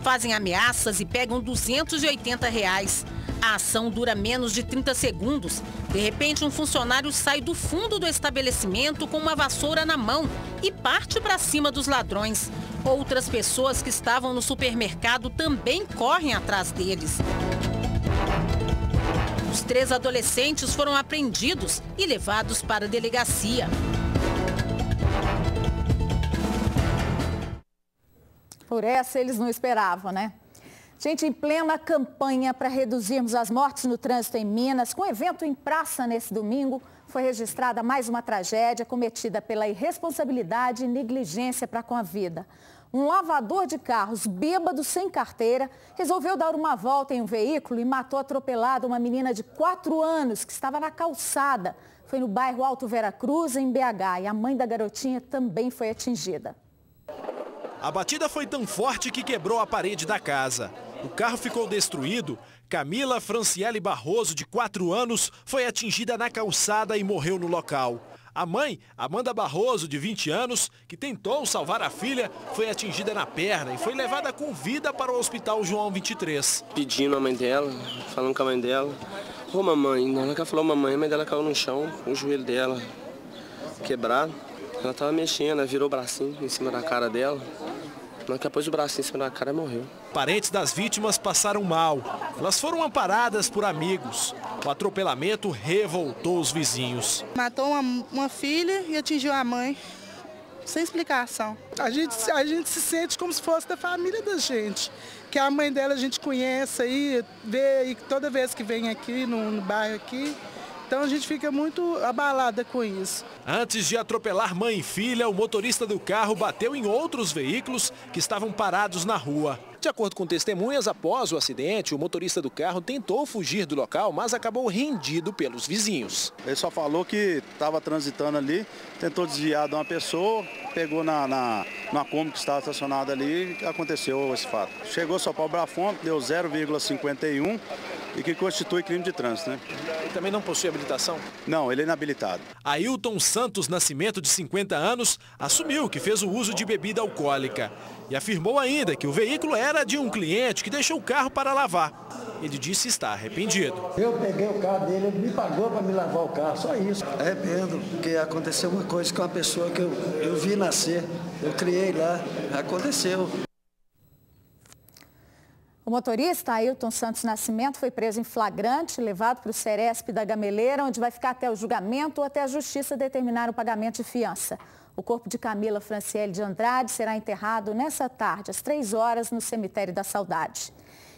Fazem ameaças e pegam R$280. A ação dura menos de 30 segundos. De repente, um funcionário sai do fundo do estabelecimento com uma vassoura na mão e parte para cima dos ladrões. Outras pessoas que estavam no supermercado também correm atrás deles. Os 3 adolescentes foram apreendidos e levados para a delegacia. Por essa eles não esperavam, né? Gente, em plena campanha para reduzirmos as mortes no trânsito em Minas, com evento em praça nesse domingo, foi registrada mais uma tragédia cometida pela irresponsabilidade e negligência para com a vida. Um lavador de carros bêbado sem carteira resolveu dar uma volta em um veículo e matou atropelado uma menina de 4 anos que estava na calçada. Foi no bairro Alto Vera Cruz, em BH, e a mãe da garotinha também foi atingida. A batida foi tão forte que quebrou a parede da casa. O carro ficou destruído. Camila Franciele Barroso, de 4 anos, foi atingida na calçada e morreu no local. A mãe, Amanda Barroso, de 20 anos, que tentou salvar a filha, foi atingida na perna e foi levada com vida para o Hospital João 23. Pedindo a mãe dela, falando com a mãe dela. Ô mamãe, na hora que ela falou mamãe, a mãe dela caiu no chão, com o joelho dela quebrado. Ela estava mexendo, ela virou o bracinho em cima da cara dela. Na hora que ela pôs o bracinho em cima da cara, morreu. Parentes das vítimas passaram mal. Elas foram amparadas por amigos. O atropelamento revoltou os vizinhos. Matou uma filha e atingiu a mãe, sem explicação. A gente se sente como se fosse da família da gente. Que a mãe dela a gente conhece aí, vê e toda vez que vem aqui no bairro aqui. Então a gente fica muito abalada com isso. Antes de atropelar mãe e filha, o motorista do carro bateu em outros veículos que estavam parados na rua. De acordo com testemunhas, após o acidente, o motorista do carro tentou fugir do local, mas acabou rendido pelos vizinhos. Ele só falou que estava transitando ali, tentou desviar de uma pessoa, pegou numa Kombi que estava estacionada ali e aconteceu esse fato. Chegou só para o Brafon, deu 0,51 e que constitui crime de trânsito, né? Ele também não possui habilitação? Não, ele é inabilitado. Ailton Santos Nascimento, de 50 anos, assumiu que fez o uso de bebida alcoólica e afirmou ainda que o veículo era de um cliente que deixou o carro para lavar. Ele disse estar arrependido. Eu peguei o carro dele, ele me pagou para me lavar o carro, só isso. Arrependo, porque aconteceu uma coisa com uma pessoa que eu vi nascer, eu criei lá, aconteceu. O motorista Ailton Santos Nascimento foi preso em flagrante, levado para o Ceresp da Gameleira, onde vai ficar até o julgamento ou até a justiça determinar o pagamento de fiança. O corpo de Camila Franciele de Andrade será enterrado nessa tarde, às 3 horas, no Cemitério da Saudade.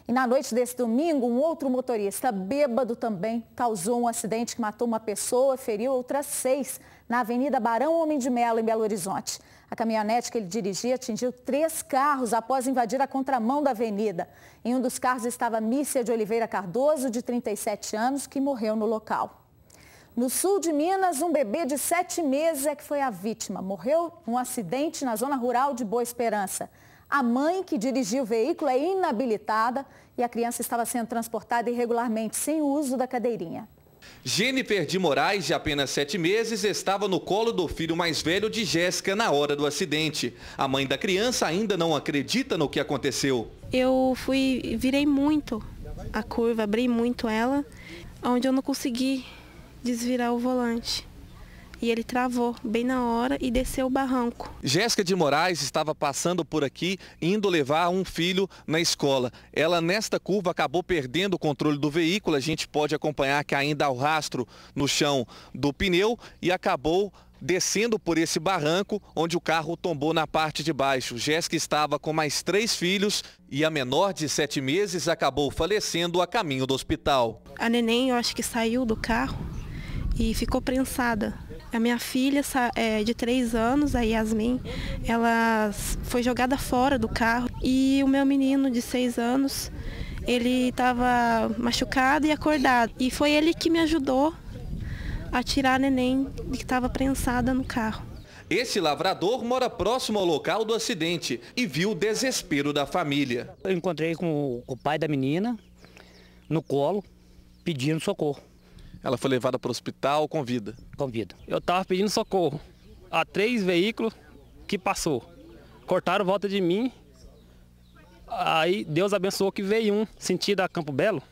E na noite desse domingo, um outro motorista bêbado também causou um acidente que matou uma pessoa e feriu outras 6 na Avenida Barão Homem de Melo, em Belo Horizonte. A caminhonete que ele dirigia atingiu 3 carros após invadir a contramão da avenida. Em um dos carros estava Mícia de Oliveira Cardoso, de 37 anos, que morreu no local. No sul de Minas, um bebê de 7 meses é que foi a vítima. Morreu num acidente na zona rural de Boa Esperança. A mãe que dirigia o veículo é inabilitada e a criança estava sendo transportada irregularmente, sem o uso da cadeirinha. Jennifer de Moraes, de apenas 7 meses, estava no colo do filho mais velho de Jéssica na hora do acidente. A mãe da criança ainda não acredita no que aconteceu. Eu virei muito a curva, abri muito ela, onde eu não consegui desvirar o volante. E ele travou bem na hora e desceu o barranco. Jéssica de Moraes estava passando por aqui, indo levar um filho na escola. Ela, nesta curva, acabou perdendo o controle do veículo. A gente pode acompanhar que ainda há o rastro no chão do pneu e acabou descendo por esse barranco, onde o carro tombou na parte de baixo. Jéssica estava com mais 3 filhos e a menor de 7 meses acabou falecendo a caminho do hospital. A neném, eu acho que saiu do carro e ficou prensada. A minha filha de 3 anos, a Yasmin, ela foi jogada fora do carro. E o meu menino de 6 anos, ele estava machucado e acordado. E foi ele que me ajudou a tirar a neném que estava prensada no carro. Esse lavrador mora próximo ao local do acidente e viu o desespero da família. Eu encontrei com o pai da menina no colo, pedindo socorro. Ela foi levada para o hospital com vida? Com vida. Eu estava pedindo socorro a 3 veículos que passou. Cortaram volta de mim Aí Deus abençoou que veio um sentido a Campo Belo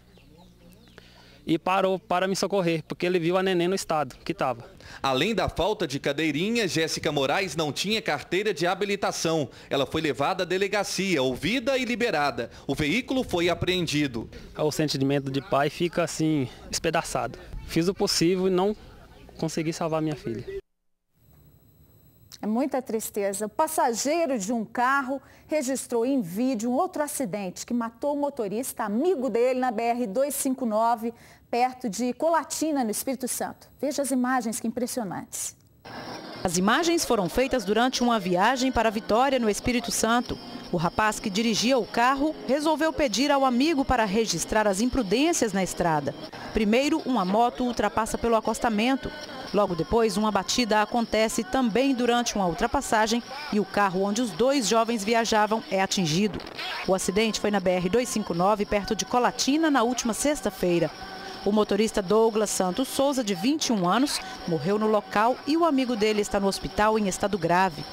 e parou para me socorrer, porque ele viu a neném no estado que estava. Além da falta de cadeirinha, Jéssica Moraes não tinha carteira de habilitação. Ela foi levada à delegacia, ouvida e liberada. O veículo foi apreendido. O sentimento de pai fica assim, despedaçado. Fiz o possível e não consegui salvar minha filha. É muita tristeza. O passageiro de um carro registrou em vídeo um outro acidente que matou o motorista, amigo dele, na BR-259, perto de Colatina, no Espírito Santo. Veja as imagens, que impressionantes. As imagens foram feitas durante uma viagem para Vitória, no Espírito Santo. O rapaz que dirigia o carro resolveu pedir ao amigo para registrar as imprudências na estrada. Primeiro, uma moto ultrapassa pelo acostamento. Logo depois, uma batida acontece também durante uma ultrapassagem e o carro onde os dois jovens viajavam é atingido. O acidente foi na BR-259, perto de Colatina, na última sexta-feira. O motorista Douglas Santos Souza, de 21 anos, morreu no local e o amigo dele está no hospital em estado grave.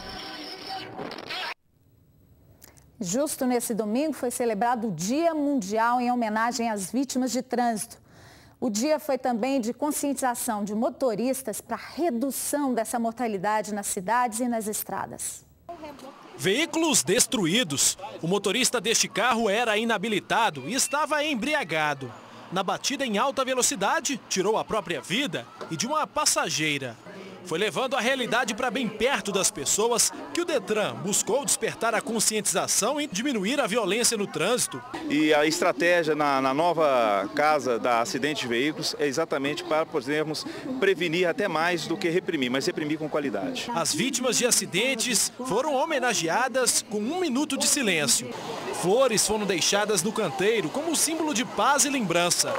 Justo nesse domingo foi celebrado o Dia Mundial em homenagem às vítimas de trânsito. O dia foi também de conscientização de motoristas para a redução dessa mortalidade nas cidades e nas estradas. Veículos destruídos. O motorista deste carro era inabilitado e estava embriagado. Na batida em alta velocidade, tirou a própria vida e de uma passageira. Foi levando a realidade para bem perto das pessoas que o Detran buscou despertar a conscientização e diminuir a violência no trânsito. E a estratégia na nova casa da acidente de veículos é exatamente para podermos prevenir até mais do que reprimir, mas reprimir com qualidade. As vítimas de acidentes foram homenageadas com 1 minuto de silêncio. Flores foram deixadas no canteiro como símbolo de paz e lembrança.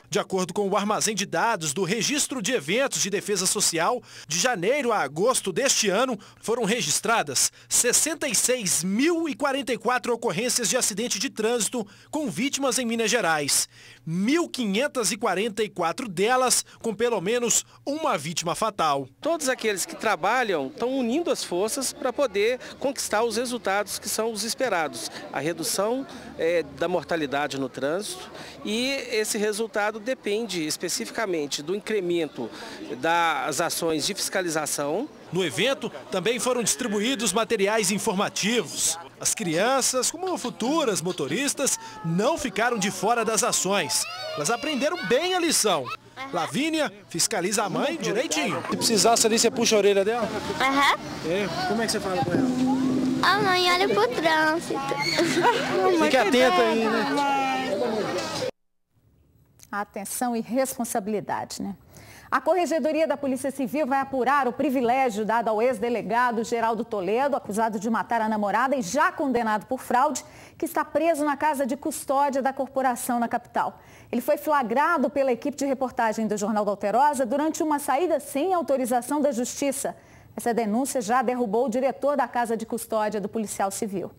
De acordo com o armazém de dados do Registro de Eventos de Defesa Social, de janeiro a agosto deste ano, foram registradas 66.044 ocorrências de acidente de trânsito com vítimas em Minas Gerais. 1.544 delas com pelo menos uma vítima fatal. Todos aqueles que trabalham estão unindo as forças para poder conquistar os resultados que são os esperados. A redução da mortalidade no trânsito, e esse resultado depende especificamente do incremento das ações de fiscalização. No evento também foram distribuídos materiais informativos. As crianças, como futuras motoristas, não ficaram de fora das ações. Elas aprenderam bem a lição. Lavínia fiscaliza a mãe direitinho. Se precisasse ali, você puxa a orelha dela? Aham. É? Como é que você fala com ela? A mãe olha pro trânsito. Fique atenta aí, né? Atenção e responsabilidade, né? A Corregedoria da Polícia Civil vai apurar o privilégio dado ao ex-delegado Geraldo Toledo, acusado de matar a namorada e já condenado por fraude, que está preso na casa de custódia da corporação na capital. Ele foi flagrado pela equipe de reportagem do Jornal da Alterosa durante uma saída sem autorização da Justiça. Essa denúncia já derrubou o diretor da casa de custódia do policial civil.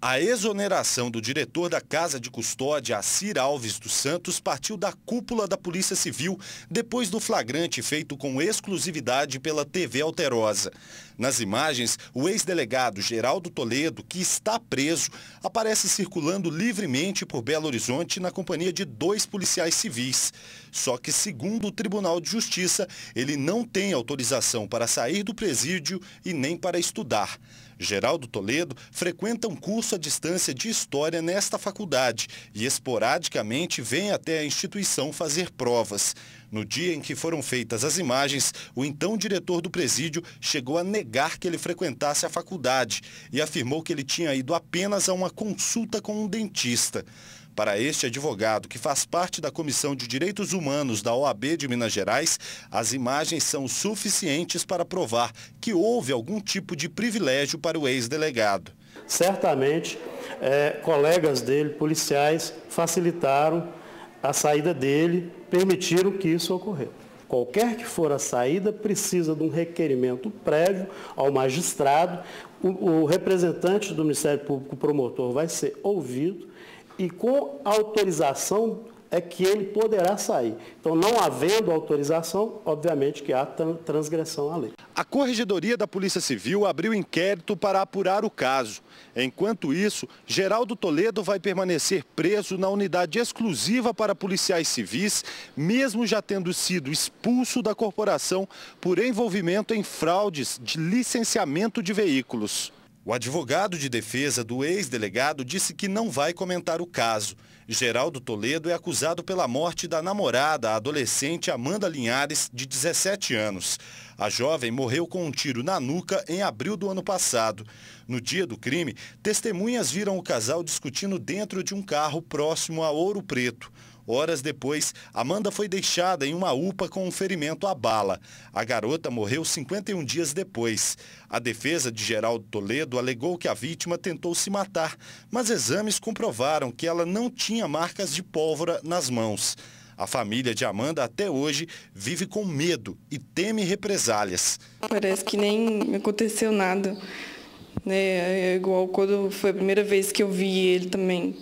A exoneração do diretor da Casa de Custódia, Acir Alves dos Santos, partiu da cúpula da Polícia Civil depois do flagrante feito com exclusividade pela TV Alterosa. Nas imagens, o ex-delegado Geraldo Toledo, que está preso, aparece circulando livremente por Belo Horizonte na companhia de 2 policiais civis. Só que, segundo o Tribunal de Justiça, ele não tem autorização para sair do presídio e nem para estudar. Geraldo Toledo frequenta um curso à distância de História nesta faculdade e esporadicamente vem até a instituição fazer provas. No dia em que foram feitas as imagens, o então diretor do presídio chegou a negar que ele frequentasse a faculdade e afirmou que ele tinha ido apenas a uma consulta com um dentista. Para este advogado, que faz parte da Comissão de Direitos Humanos da OAB de Minas Gerais, as imagens são suficientes para provar que houve algum tipo de privilégio para o ex-delegado. Certamente, colegas dele, policiais, facilitaram a saída dele, permitiram que isso ocorresse. Qualquer que for a saída, precisa de um requerimento prévio ao magistrado, o representante do Ministério Público, o promotor, vai ser ouvido, e com autorização é que ele poderá sair. Então, não havendo autorização, obviamente que há transgressão à lei. A Corregedoria da Polícia Civil abriu inquérito para apurar o caso. Enquanto isso, Geraldo Toledo vai permanecer preso na unidade exclusiva para policiais civis, mesmo já tendo sido expulso da corporação por envolvimento em fraudes de licenciamento de veículos. O advogado de defesa do ex-delegado disse que não vai comentar o caso. Geraldo Toledo é acusado pela morte da namorada, a adolescente Amanda Linhares, de 17 anos. A jovem morreu com um tiro na nuca em abril do ano passado. No dia do crime, testemunhas viram o casal discutindo dentro de um carro próximo a Ouro Preto. Horas depois, Amanda foi deixada em uma UPA com um ferimento à bala. A garota morreu 51 dias depois. A defesa de Geraldo Toledo alegou que a vítima tentou se matar, mas exames comprovaram que ela não tinha marcas de pólvora nas mãos. A família de Amanda até hoje vive com medo e teme represálias. Parece que nem aconteceu nada, né? É igual quando foi a primeira vez que eu vi ele também.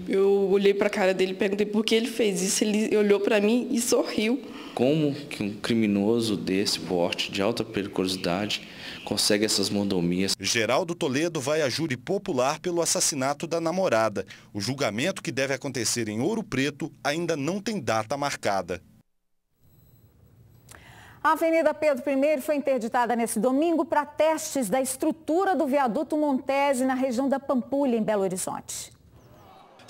Eu olhei para a cara dele e perguntei por que ele fez isso. Ele olhou para mim e sorriu. Como que um criminoso desse porte, de alta periculosidade, consegue essas mordomias? Geraldo Toledo vai a júri popular pelo assassinato da namorada. O julgamento, que deve acontecer em Ouro Preto, ainda não tem data marcada. A Avenida Pedro I foi interditada nesse domingo para testes da estrutura do viaduto Montese na região da Pampulha, em Belo Horizonte.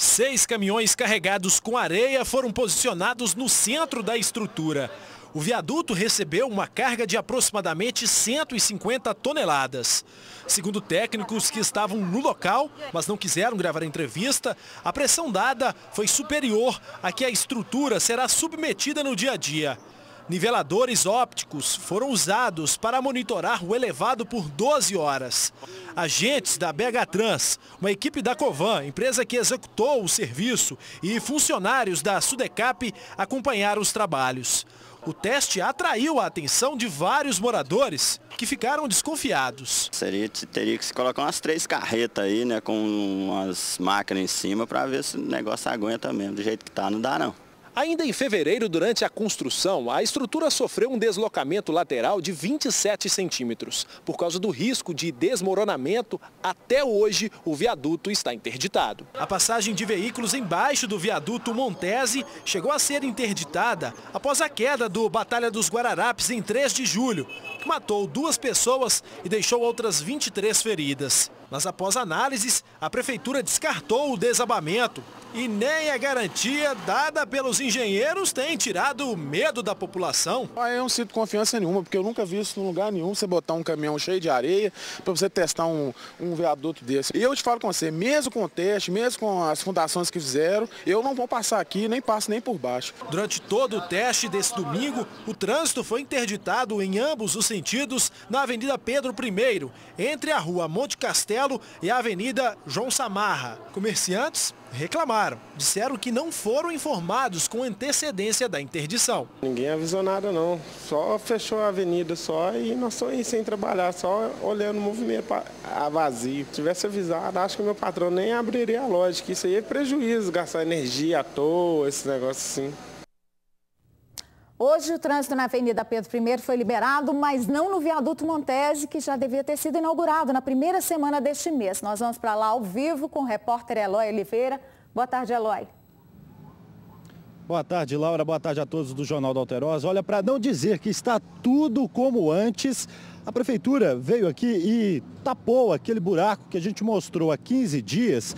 6 caminhões carregados com areia foram posicionados no centro da estrutura. O viaduto recebeu uma carga de aproximadamente 150 toneladas. Segundo técnicos que estavam no local, mas não quiseram gravar a entrevista, a pressão dada foi superior à que a estrutura será submetida no dia a dia. Niveladores ópticos foram usados para monitorar o elevado por 12 horas. Agentes da BH Trans, uma equipe da Covan, empresa que executou o serviço, e funcionários da Sudecap acompanharam os trabalhos. O teste atraiu a atenção de vários moradores que ficaram desconfiados. Teria que se colocar umas 3 carretas aí, né, com umas máquinas em cima para ver se o negócio aguenta mesmo. Do jeito que tá, não dá não. Ainda em fevereiro, durante a construção, a estrutura sofreu um deslocamento lateral de 27 centímetros. Por causa do risco de desmoronamento, até hoje o viaduto está interditado. A passagem de veículos embaixo do viaduto Montese chegou a ser interditada após a queda do Batalha dos Guararapes em 3 de julho, que matou 2 pessoas e deixou outras 23 feridas. Mas após análises, a prefeitura descartou o desabamento e nem a garantia dada pelos engenheiros tem tirado o medo da população. Eu não sinto confiança nenhuma, porque eu nunca vi isso em lugar nenhum, você botar um caminhão cheio de areia para você testar um viaduto desse. E eu te falo com você, mesmo com o teste, mesmo com as fundações que fizeram, eu não vou passar aqui, nem passo nem por baixo. Durante todo o teste desse domingo, o trânsito foi interditado em ambos os sentidos na Avenida Pedro I, entre a Rua Monte Castelo e a Avenida João Samarra. Comerciantes reclamaram, disseram que não foram informados com antecedência da interdição. Ninguém avisou nada não, só fechou a avenida só e nós estamos aí sem trabalhar, só olhando o movimento a vazio. Se tivesse avisado, acho que meu patrão nem abriria a loja, que isso aí é prejuízo, gastar energia à toa, esse negócio assim. Hoje o trânsito na Avenida Pedro I foi liberado, mas não no viaduto Montese, que já devia ter sido inaugurado na primeira semana deste mês. Nós vamos para lá ao vivo com o repórter Eloy Oliveira. Boa tarde, Eloy. Boa tarde, Laura. Boa tarde a todos do Jornal da Alterosa. Olha, para não dizer que está tudo como antes, a prefeitura veio aqui e tapou aquele buraco que a gente mostrou há 15 dias,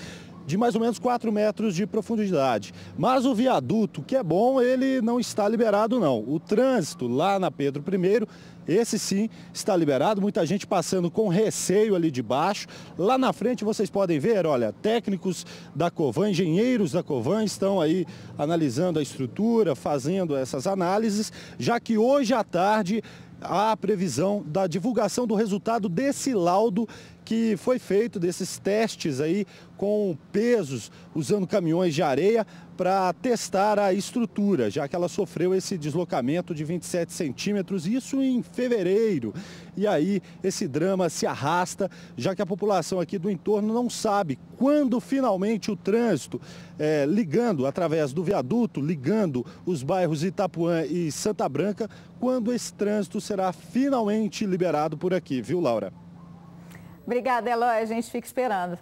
de mais ou menos 4 metros de profundidade. Mas o viaduto, que é bom, ele não está liberado não. O trânsito lá na Pedro I, esse sim está liberado, muita gente passando com receio ali de baixo. Lá na frente vocês podem ver, olha, técnicos da Covan, engenheiros da Covan estão aí analisando a estrutura, fazendo essas análises, já que hoje à tarde há a previsão da divulgação do resultado desse laudo que foi feito desses testes aí com pesos, usando caminhões de areia para testar a estrutura, já que ela sofreu esse deslocamento de 27 centímetros, isso em fevereiro. E aí esse drama se arrasta, já que a população aqui do entorno não sabe quando finalmente o trânsito, ligando através do viaduto, ligando os bairros Itapuã e Santa Branca, quando esse trânsito será finalmente liberado por aqui, viu, Laura? Obrigada, Eloy, a gente fica esperando.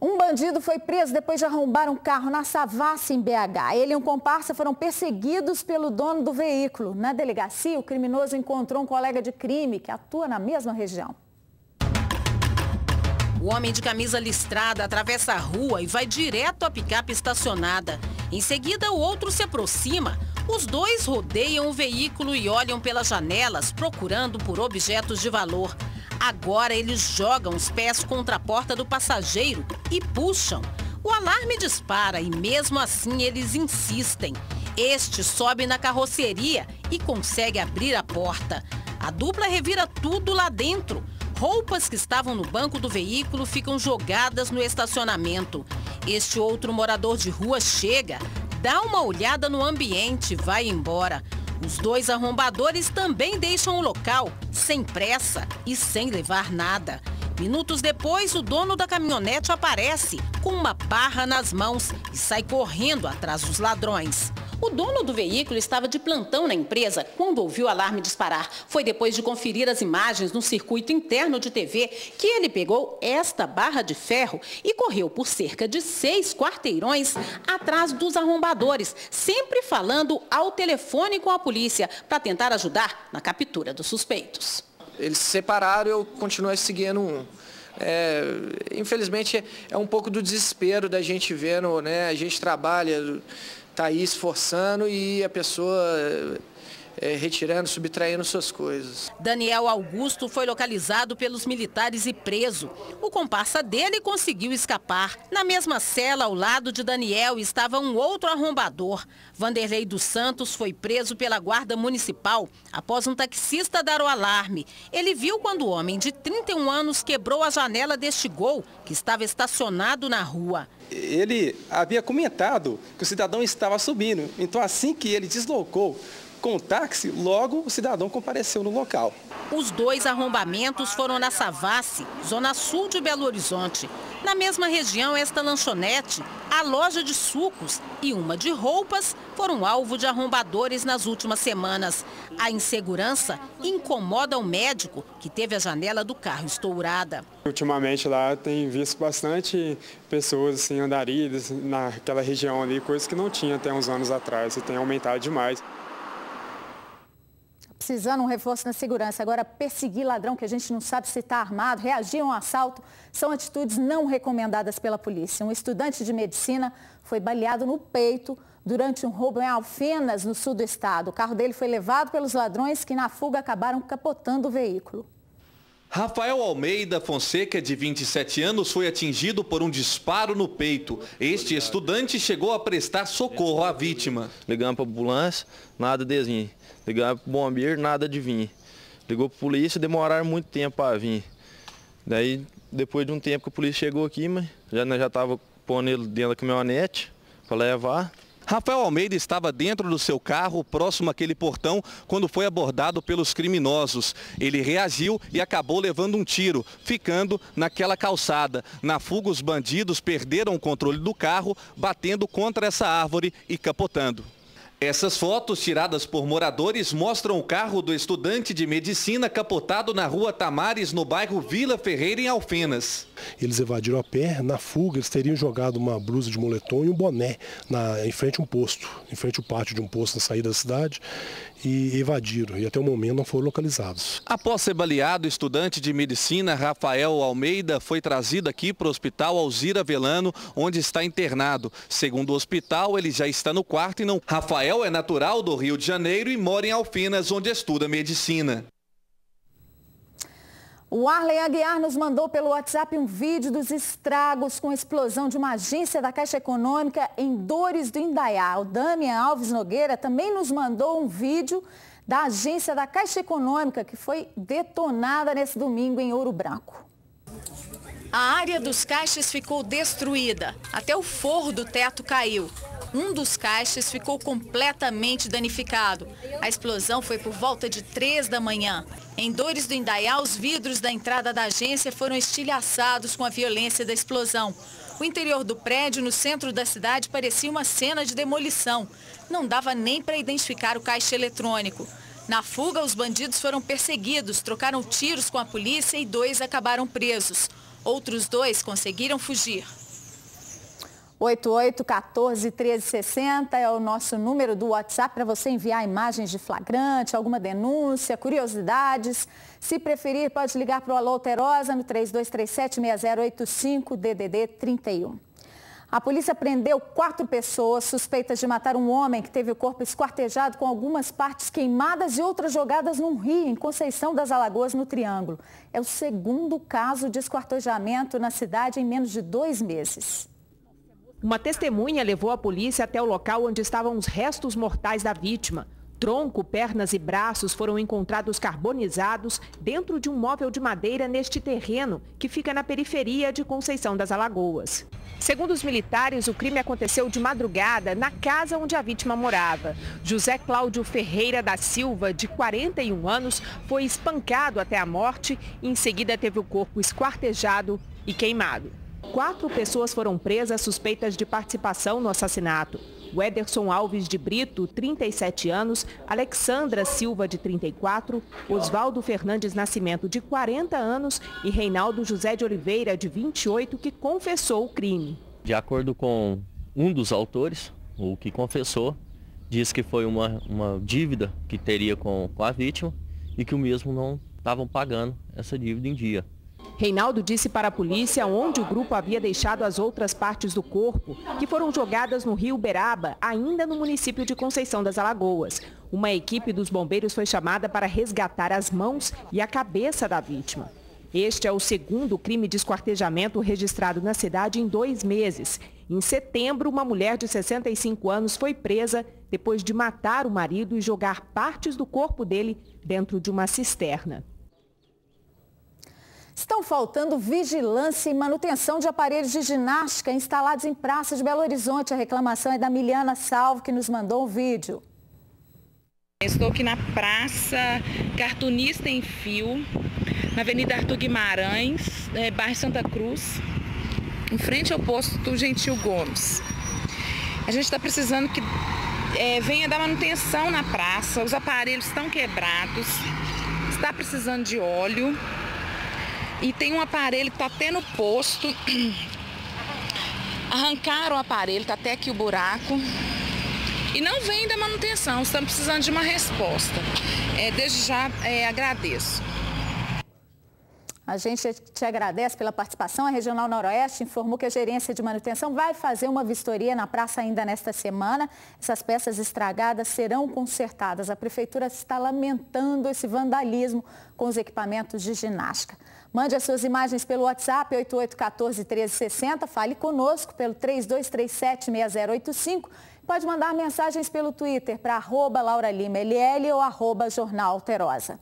Um bandido foi preso depois de arrombar um carro na Savassi, em BH. Ele e um comparsa foram perseguidos pelo dono do veículo. Na delegacia, o criminoso encontrou um colega de crime que atua na mesma região. O homem de camisa listrada atravessa a rua e vai direto à picape estacionada. Em seguida, o outro se aproxima. Os dois rodeiam o veículo e olham pelas janelas, procurando por objetos de valor. Agora eles jogam os pés contra a porta do passageiro e puxam. O alarme dispara e mesmo assim eles insistem. Este sobe na carroceria e consegue abrir a porta. A dupla revira tudo lá dentro. Roupas que estavam no banco do veículo ficam jogadas no estacionamento. Este outro morador de rua chega, dá uma olhada no ambiente e vai embora. Os dois arrombadores também deixam o local, sem pressa e sem levar nada. Minutos depois, o dono da caminhonete aparece com uma barra nas mãos e sai correndo atrás dos ladrões. O dono do veículo estava de plantão na empresa quando ouviu o alarme disparar. Foi depois de conferir as imagens no circuito interno de TV que ele pegou esta barra de ferro e correu por cerca de 6 quarteirões atrás dos arrombadores, sempre falando ao telefone com a polícia para tentar ajudar na captura dos suspeitos. Eles se separaram e eu continuei seguindo um. Infelizmente é um pouco do desespero da gente vendo, né? A gente trabalha, está aí esforçando e a pessoa retirando, subtraindo suas coisas. Daniel Augusto foi localizado pelos militares e preso. O comparsa dele conseguiu escapar. Na mesma cela, ao lado de Daniel, estava um outro arrombador. Vanderlei dos Santos foi preso pela guarda municipal após um taxista dar o alarme. Ele viu quando o homem de 31 anos quebrou a janela deste Gol, que estava estacionado na rua. Ele havia comentado que o cidadão estava subindo. Então, assim que ele deslocou com o táxi, logo o cidadão compareceu no local. Os dois arrombamentos foram na Savassi, zona sul de Belo Horizonte. Na mesma região, esta lanchonete, a loja de sucos e uma de roupas foram alvo de arrombadores nas últimas semanas. A insegurança incomoda o médico, que teve a janela do carro estourada. Ultimamente lá tem visto bastante pessoas assim, andaridas naquela região ali, coisas que não tinha até uns anos atrás e tem aumentado demais. Precisando um reforço na segurança. Agora, perseguir ladrão que a gente não sabe se está armado, reagir a um assalto, são atitudes não recomendadas pela polícia. Um estudante de medicina foi baleado no peito durante um roubo em Alfenas, no sul do estado. O carro dele foi levado pelos ladrões que, na fuga, acabaram capotando o veículo. Rafael Almeida Fonseca, de 27 anos, foi atingido por um disparo no peito. Este estudante chegou a prestar socorro à vítima. Ligamos para a ambulância, nada de vir. Ligamos para o bombeiro, nada de vir. Ligou para a polícia, demoraram muito tempo para vir. Daí, depois de um tempo que a polícia chegou aqui, mas já estava pondo ele dentro da caminhonete para levar. Rafael Almeida estava dentro do seu carro, próximo àquele portão, quando foi abordado pelos criminosos. Ele reagiu e acabou levando um tiro, ficando naquela calçada. Na fuga, os bandidos perderam o controle do carro, batendo contra essa árvore e capotando. Essas fotos tiradas por moradores mostram o carro do estudante de medicina capotado na rua Tamares, no bairro Vila Ferreira, em Alfenas. Eles evadiram a pé. Na fuga, eles teriam jogado uma blusa de moletom e um boné em frente a um posto, em frente ao pátio de um posto na saída da cidade, e evadiram. E até o momento não foram localizados. Após ser baleado, o estudante de medicina Rafael Almeida foi trazido aqui para o Hospital Alzira Velano, onde está internado. Segundo o hospital, ele já está no quarto e não... Rafael é natural do Rio de Janeiro e mora em Alfenas, onde estuda medicina. O Arley Aguiar nos mandou pelo WhatsApp um vídeo dos estragos com a explosão de uma agência da Caixa Econômica em Dores do Indaiá. O Damian Alves Nogueira também nos mandou um vídeo da agência da Caixa Econômica que foi detonada nesse domingo em Ouro Branco. A área dos caixas ficou destruída. Até o forro do teto caiu. Um dos caixas ficou completamente danificado. A explosão foi por volta de 3 da manhã. Em Dores do Indaiá, os vidros da entrada da agência foram estilhaçados com a violência da explosão. O interior do prédio, no centro da cidade, parecia uma cena de demolição. Não dava nem para identificar o caixa eletrônico. Na fuga, os bandidos foram perseguidos, trocaram tiros com a polícia e 2 acabaram presos. Outros 2 conseguiram fugir. 88141360 é o nosso número do WhatsApp para você enviar imagens de flagrante, alguma denúncia, curiosidades. Se preferir, pode ligar para o Alô Alterosa no 3237-6085, DDD 31. A polícia prendeu 4 pessoas suspeitas de matar um homem que teve o corpo esquartejado com algumas partes queimadas e outras jogadas num rio em Conceição das Alagoas, no Triângulo. É o segundo caso de esquartejamento na cidade em menos de 2 meses. Uma testemunha levou a polícia até o local onde estavam os restos mortais da vítima. Tronco, pernas e braços foram encontrados carbonizados dentro de um móvel de madeira neste terreno, que fica na periferia de Conceição das Alagoas. Segundo os militares, o crime aconteceu de madrugada na casa onde a vítima morava. José Cláudio Ferreira da Silva, de 41 anos, foi espancado até a morte e em seguida teve o corpo esquartejado e queimado. 4 pessoas foram presas suspeitas de participação no assassinato. Wederson Alves de Brito, 37 anos, Alexandra Silva, de 34, Osvaldo Fernandes Nascimento, de 40 anos e Reinaldo José de Oliveira, de 28, que confessou o crime. De acordo com um dos autores, o que confessou, diz que foi uma dívida que teria com a vítima e que o mesmo não estavam pagando essa dívida em dia. Reinaldo disse para a polícia onde o grupo havia deixado as outras partes do corpo, que foram jogadas no rio Uberaba, ainda no município de Conceição das Alagoas. Uma equipe dos bombeiros foi chamada para resgatar as mãos e a cabeça da vítima. Este é o segundo crime de esquartejamento registrado na cidade em 2 meses. Em setembro, uma mulher de 65 anos foi presa depois de matar o marido e jogar partes do corpo dele dentro de uma cisterna. Estão faltando vigilância e manutenção de aparelhos de ginástica instalados em praças de Belo Horizonte. A reclamação é da Miliana Salvo, que nos mandou um vídeo. Estou aqui na Praça Cartunista em Fio, na Avenida Arthur Guimarães, bairro Santa Cruz, em frente ao posto Gentil Gomes. A gente está precisando que venha dar manutenção na praça, os aparelhos estão quebrados, está precisando de óleo. E tem um aparelho que está até no posto, arrancaram o aparelho, está até aqui o buraco, e não vem da manutenção, estamos precisando de uma resposta. Desde já agradeço. A gente te agradece pela participação. A Regional Noroeste informou que a gerência de manutenção vai fazer uma vistoria na praça ainda nesta semana. Essas peças estragadas serão consertadas. A Prefeitura está lamentando esse vandalismo com os equipamentos de ginástica. Mande as suas imagens pelo WhatsApp 88141360. Fale conosco pelo 32376085. Pode mandar mensagens pelo Twitter para @LauraLimaLL ou @Jornal Alterosa.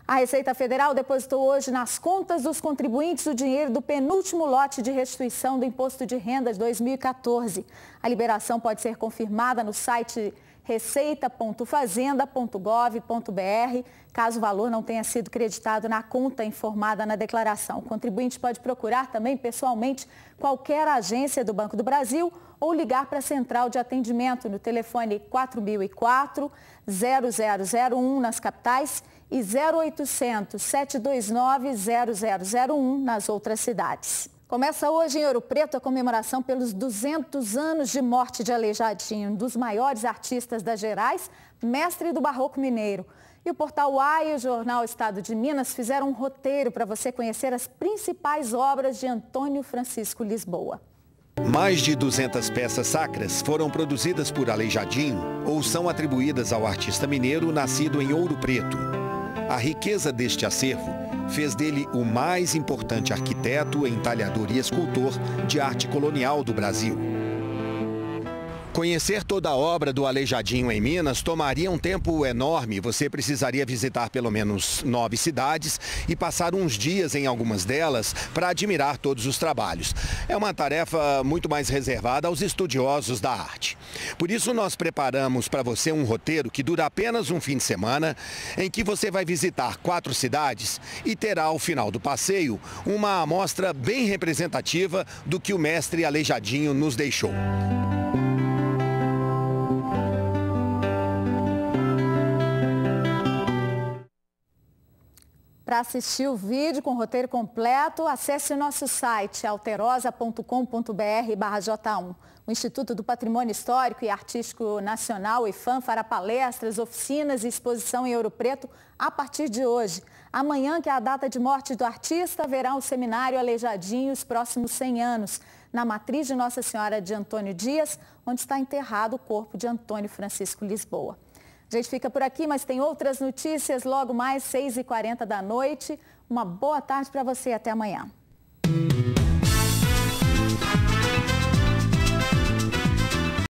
A Receita Federal depositou hoje nas contas dos contribuintes o dinheiro do penúltimo lote de restituição do Imposto de Renda de 2014. A liberação pode ser confirmada no site receita.fazenda.gov.br, caso o valor não tenha sido creditado na conta informada na declaração. O contribuinte pode procurar também pessoalmente qualquer agência do Banco do Brasil ou ligar para a Central de Atendimento no telefone 4004-0001 nas capitais e 0800-729-0001 nas outras cidades. Começa hoje em Ouro Preto a comemoração pelos 200 anos de morte de Aleijadinho, um dos maiores artistas das Gerais, mestre do Barroco Mineiro. E o Portal UAI e o Jornal Estado de Minas fizeram um roteiro para você conhecer as principais obras de Antônio Francisco Lisboa. Mais de 200 peças sacras foram produzidas por Aleijadinho ou são atribuídas ao artista mineiro nascido em Ouro Preto. A riqueza deste acervo fez dele o mais importante arquiteto, entalhador e escultor de arte colonial do Brasil. Conhecer toda a obra do Aleijadinho em Minas tomaria um tempo enorme. Você precisaria visitar pelo menos 9 cidades e passar uns dias em algumas delas para admirar todos os trabalhos. É uma tarefa muito mais reservada aos estudiosos da arte. Por isso nós preparamos para você um roteiro que dura apenas um fim de semana, em que você vai visitar 4 cidades e terá ao final do passeio uma amostra bem representativa do que o mestre Aleijadinho nos deixou. Para assistir o vídeo com o roteiro completo, acesse o nosso site alterosa.com.br/J1. O Instituto do Patrimônio Histórico e Artístico Nacional, IFAM, fará palestras, oficinas e exposição em Ouro Preto a partir de hoje. Amanhã, que é a data de morte do artista, haverá um seminário Aleijadinho os próximos 100 anos, na matriz de Nossa Senhora de Antônio Dias, onde está enterrado o corpo de Antônio Francisco Lisboa. A gente fica por aqui, mas tem outras notícias logo mais 6h40 da noite. Uma boa tarde para você e até amanhã.